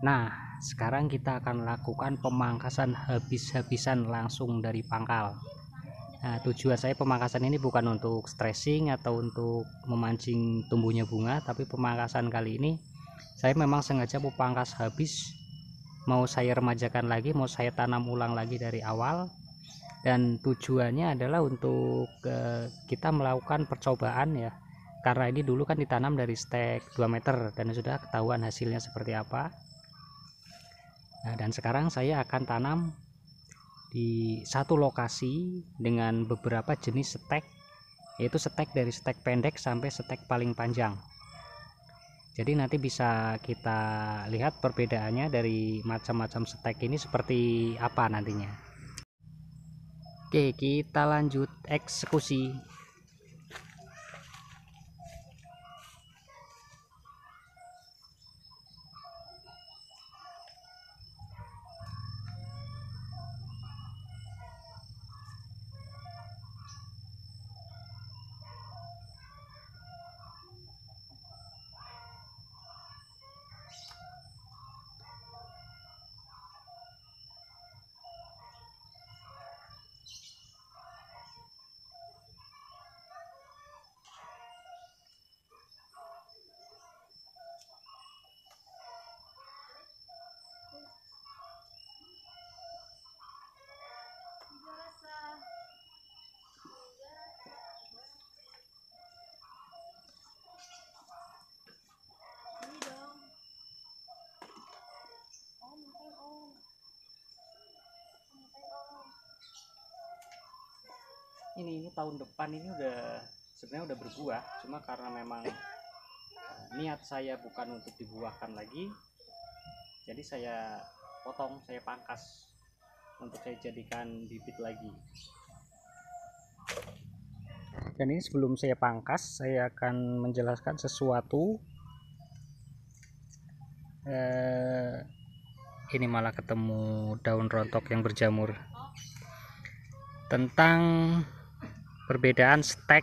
Nah, sekarang kita akan lakukan pemangkasan habis-habisan langsung dari pangkal. Nah, tujuan saya pemangkasan ini bukan untuk stressing atau untuk memancing tumbuhnya bunga, tapi pemangkasan kali ini saya memang sengaja mau pangkas habis, mau saya remajakan lagi, mau saya tanam ulang lagi dari awal. Dan tujuannya adalah untuk kita melakukan percobaan ya, karena ini dulu kan ditanam dari stek 2 meter dan sudah ketahuan hasilnya seperti apa. Nah, dan sekarang saya akan tanam di satu lokasi dengan beberapa jenis stek, yaitu stek dari stek pendek sampai stek paling panjang. Jadi nanti bisa kita lihat perbedaannya dari macam-macam stek ini seperti apa nantinya. Oke, kita lanjut eksekusi. Ini tahun depan ini sebenarnya udah berbuah, cuma karena memang niat saya bukan untuk dibuahkan lagi, jadi saya potong, saya pangkas untuk saya jadikan bibit lagi. Dan ini sebelum saya pangkas, saya akan menjelaskan sesuatu. Ini malah ketemu daun rontok yang berjamur, tentang perbedaan stek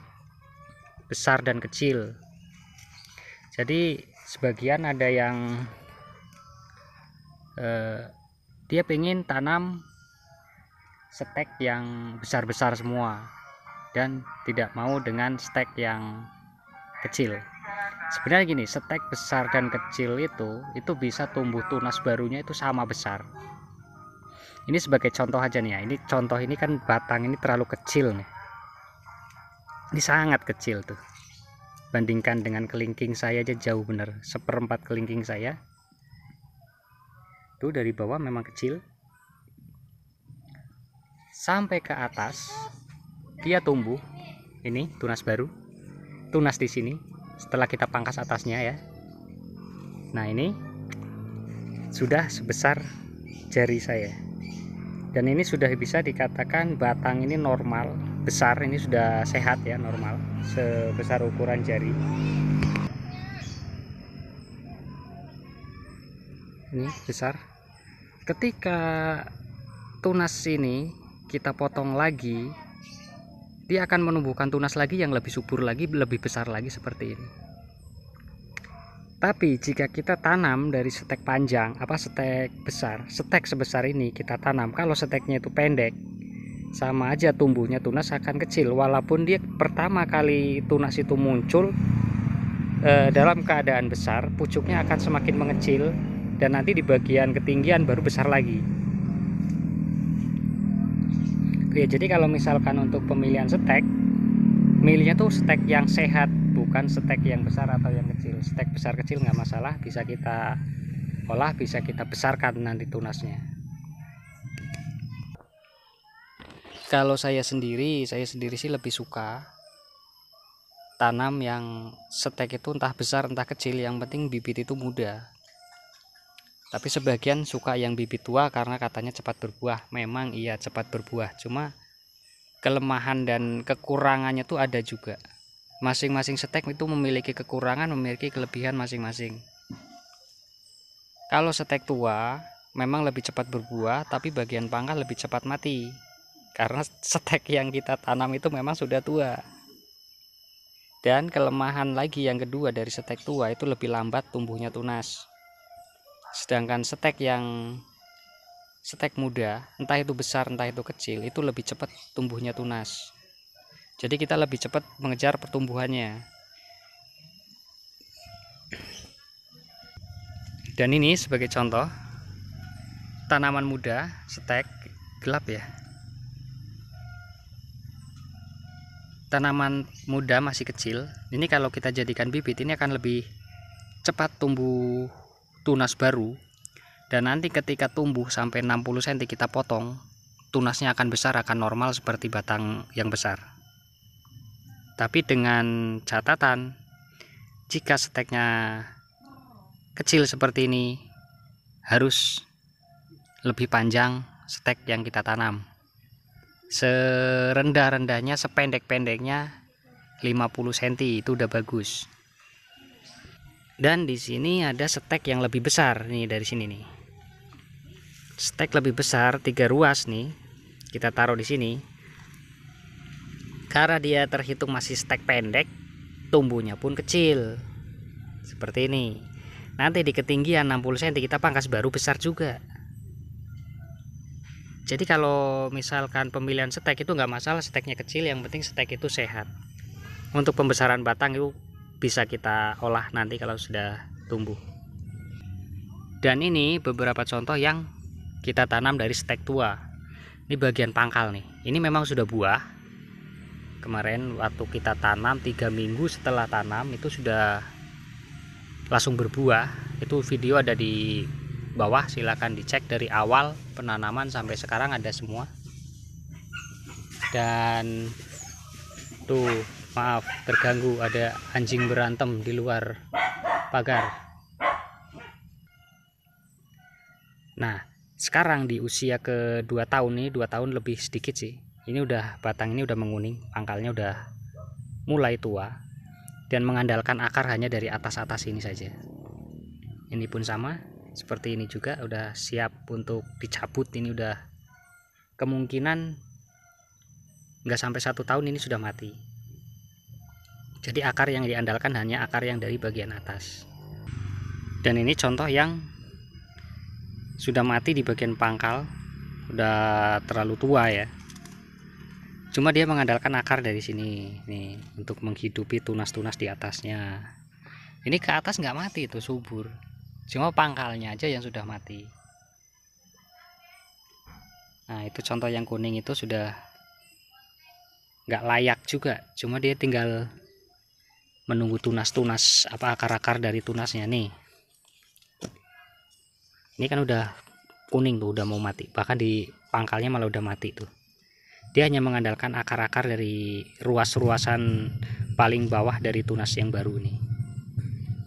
besar dan kecil. Jadi sebagian ada yang dia pengen tanam stek yang besar-besar semua dan tidak mau dengan stek yang kecil. Sebenarnya gini, stek besar dan kecil itu bisa tumbuh tunas barunya itu sama besar. Ini sebagai contoh aja nih ya. Ini contoh, ini kan batang ini terlalu kecil nih. Ini sangat kecil tuh. Bandingkan dengan kelingking saya aja jauh bener, 1/4 kelingking saya. Tuh dari bawah memang kecil. Sampai ke atas dia tumbuh. Ini tunas baru. Tunas di sini setelah kita pangkas atasnya ya. Nah, ini sudah sebesar jari saya. Dan ini sudah bisa dikatakan batang ini normal, besar, ini sudah sehat ya, normal, sebesar ukuran jari. Ini besar. Ketika tunas ini kita potong lagi, dia akan menumbuhkan tunas lagi yang lebih subur lagi, lebih besar lagi seperti ini. Tapi jika kita tanam dari stek panjang, stek besar, stek sebesar ini kita tanam, kalau steknya itu pendek, sama aja tumbuhnya tunas akan kecil. Walaupun dia pertama kali tunas itu muncul dalam keadaan besar, pucuknya akan semakin mengecil dan nanti di bagian ketinggian baru besar lagi. Oke, jadi kalau misalkan untuk pemilihan stek, milihnya tuh stek yang sehat, bukan stek yang besar atau yang kecil. Stek besar kecil nggak masalah, bisa kita olah, bisa kita besarkan nanti tunasnya. Kalau saya sendiri sih lebih suka tanam yang stek itu entah besar entah kecil, yang penting bibit itu muda. Tapi sebagian suka yang bibit tua karena katanya cepat berbuah. Memang iya cepat berbuah, cuma kelemahan dan kekurangannya tuh ada juga. Masing-masing stek itu memiliki kekurangan, memiliki kelebihan masing-masing. Kalau stek tua memang lebih cepat berbuah, tapi bagian pangkal lebih cepat mati. Karena stek yang kita tanam itu memang sudah tua. Dan kelemahan lagi yang kedua dari stek tua itu lebih lambat tumbuhnya tunas. Sedangkan stek muda, entah itu besar entah itu kecil, itu lebih cepat tumbuhnya tunas. Jadi kita lebih cepat mengejar pertumbuhannya. Dan ini sebagai contoh tanaman muda stek gelap ya. Tanaman muda masih kecil. Ini kalau kita jadikan bibit, ini akan lebih cepat tumbuh tunas baru. Dan nanti ketika tumbuh sampai 60 cm kita potong, tunasnya akan besar, akan normal seperti batang yang besar. Tapi dengan catatan, jika steknya kecil seperti ini, harus lebih panjang stek yang kita tanam. Serendah-rendahnya, sependek-pendeknya 50 cm itu udah bagus. Dan di sini ada stek yang lebih besar nih, dari sini nih. Stek lebih besar 3 ruas nih. Kita taruh di sini. Karena dia terhitung masih stek pendek, tumbuhnya pun kecil. Seperti ini. Nanti di ketinggian 60 cm kita pangkas baru besar juga. Jadi kalau misalkan pemilihan stek itu nggak masalah, steknya kecil, yang penting stek itu sehat. Untuk pembesaran batang itu bisa kita olah nanti kalau sudah tumbuh. Dan ini beberapa contoh yang kita tanam dari stek tua. Ini bagian pangkal nih. Ini memang sudah buah. Kemarin waktu kita tanam 3 minggu setelah tanam itu sudah langsung berbuah. Itu video ada di bawah, silahkan dicek dari awal penanaman sampai sekarang ada semua. Dan tuh, maaf terganggu, ada anjing berantem di luar pagar. Nah, sekarang di usia ke 2 tahun nih, 2 tahun lebih sedikit sih. Ini udah batang ini udah menguning, pangkalnya udah mulai tua dan mengandalkan akar hanya dari atas-atas ini saja. Ini pun sama, seperti ini juga udah siap untuk dicabut. Ini udah kemungkinan nggak sampai 1 tahun ini sudah mati. Jadi akar yang diandalkan hanya akar yang dari bagian atas. Dan ini contoh yang sudah mati di bagian pangkal, udah terlalu tua ya. Cuma dia mengandalkan akar dari sini nih untuk menghidupi tunas-tunas di atasnya. Ini ke atas nggak mati, itu subur. Cuma pangkalnya aja yang sudah mati. Nah, itu contoh yang kuning itu sudah nggak layak juga. Cuma dia tinggal menunggu tunas-tunas, apa akar-akar dari tunasnya nih. Ini kan udah kuning tuh, udah mau mati. Bahkan di pangkalnya malah udah mati tuh. Dia hanya mengandalkan akar-akar dari ruas-ruasan paling bawah dari tunas yang baru ini.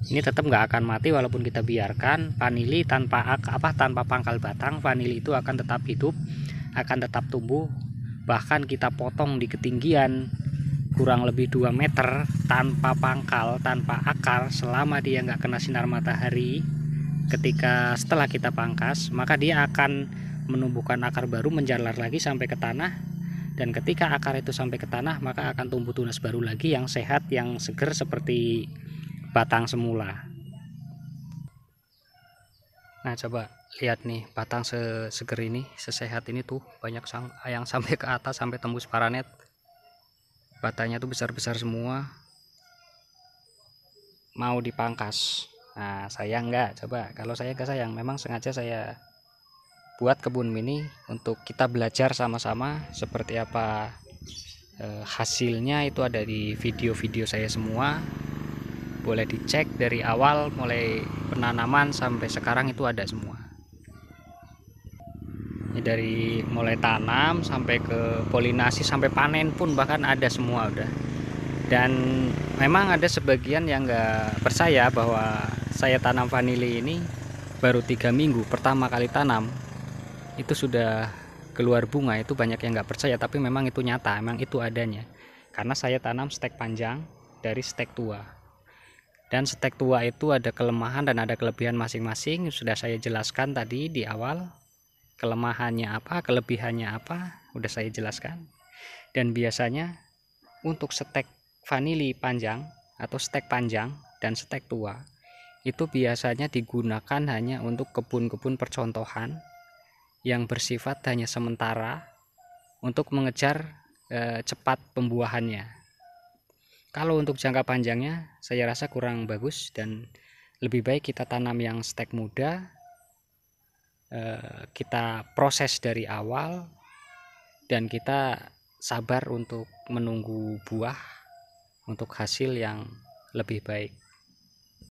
Ini tetap nggak akan mati walaupun kita biarkan. Vanili tanpa pangkal batang, vanili itu akan tetap hidup, akan tetap tumbuh. Bahkan kita potong di ketinggian kurang lebih 2 meter tanpa pangkal, tanpa akar, selama dia nggak kena sinar matahari. Ketika setelah kita pangkas, maka dia akan menumbuhkan akar baru, menjalar lagi sampai ke tanah. Dan ketika akar itu sampai ke tanah, maka akan tumbuh tunas baru lagi yang sehat, yang seger seperti batang semula. Nah, coba lihat nih, batang seger ini, sesehat ini tuh, banyak yang sampai ke atas, sampai tembus paranet. Batangnya tuh besar-besar semua, mau dipangkas. Nah, saya enggak. Coba kalau saya enggak sayang, memang sengaja saya buat kebun mini untuk kita belajar sama-sama seperti apa hasilnya. Itu ada di video-video saya semua, boleh dicek dari awal mulai penanaman sampai sekarang, itu ada semua. Ini dari mulai tanam sampai ke polinasi sampai panen pun bahkan ada semua udah. Dan memang ada sebagian yang nggak percaya bahwa saya tanam vanili ini baru 3 minggu pertama kali tanam itu sudah keluar bunga. Itu banyak yang nggak percaya, tapi memang itu nyata, memang itu adanya. Karena saya tanam stek panjang dari stek tua. Dan stek tua itu ada kelemahan dan ada kelebihan masing-masing. Sudah saya jelaskan tadi di awal. Kelemahannya apa, kelebihannya apa, udah saya jelaskan. Dan biasanya untuk stek vanili panjang atau stek panjang dan stek tua itu biasanya digunakan hanya untuk kebun-kebun percontohan yang bersifat hanya sementara untuk mengejar cepat pembuahannya. Kalau untuk jangka panjangnya saya rasa kurang bagus, dan lebih baik kita tanam yang stek muda, kita proses dari awal, dan kita sabar untuk menunggu buah untuk hasil yang lebih baik.